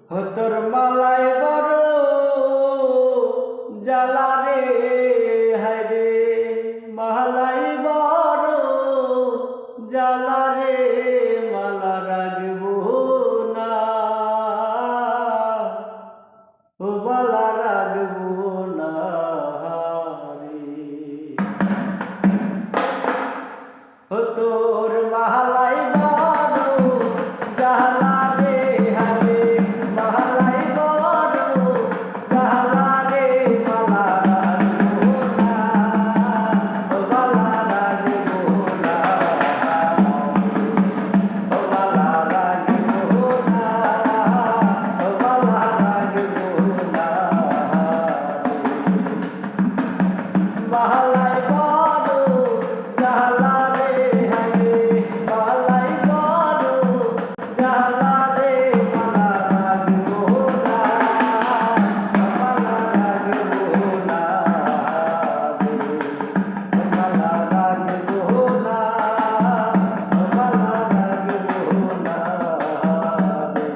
তোর মালায় বড় জ্বালা রে, হায়রে মালাই বড় জ্বালা রে, মালা রাখবো না, ও মালা রাখবো না রে। তোর মালাই বড় জ্বালা রে, হায়রে মালাই বড় জ্বালা রে, মালা রাখবো না, ও মালা রাখবো না, ও মালা রাখবো না, ও মালা রাখবো না মালাই বড় জ্বালা রে, হায়রে মালাই বড় জ্বালা রে, মালা রাখবো না, মালা রাখবো না রে, মালা রাখবো না, মালা রাখবো না রে।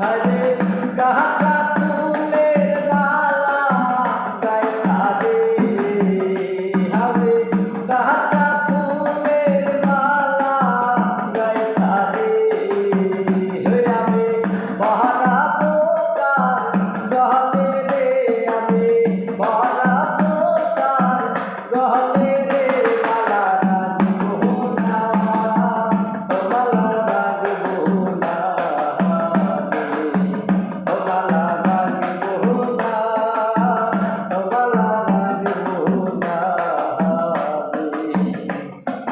হায়রে কাঁচা ফুলের মালা গাইথা রে, হায়রে কাঁচা ফুলের মালা গাইথা রে, আমি বহরাবো তার গহলে রে, আমি বহরাবো তার গহলে রে, মালা রাখবো না, মালা রাখবো না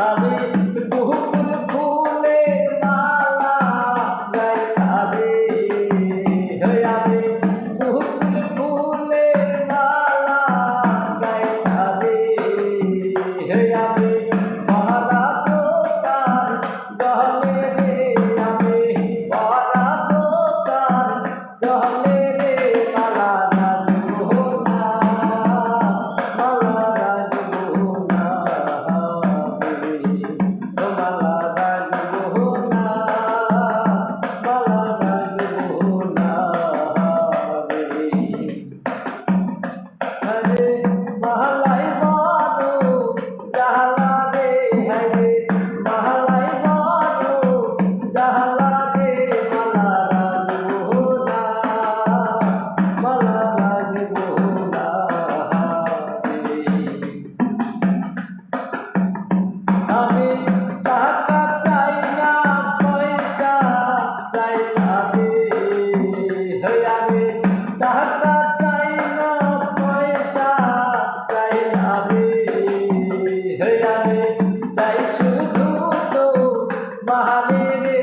আমি বহুল ফুলের মালা গাইথা রে, আমি বহুল ফুলের মালা গাইথা রে, আমি বহরাবো তার গহলে রে, আমি বহরাবো তার গহলে রে, মালা রাখবো না, মালা রাখবো না রে, ও মালা রাখবো না, মালা রাখবো না রে। হরে মালাই বড় জ্বালা রে, হরে মালাই বড় জ্বালা রে, মালা রাখবো না, মালা রাখবো না রে। আমি টাকা চাই না, পয়সা চাই না রে, আমি টাকা চাই না, পয়সা চাই না রে, আমি চাই শুধু তো মাহারে রে,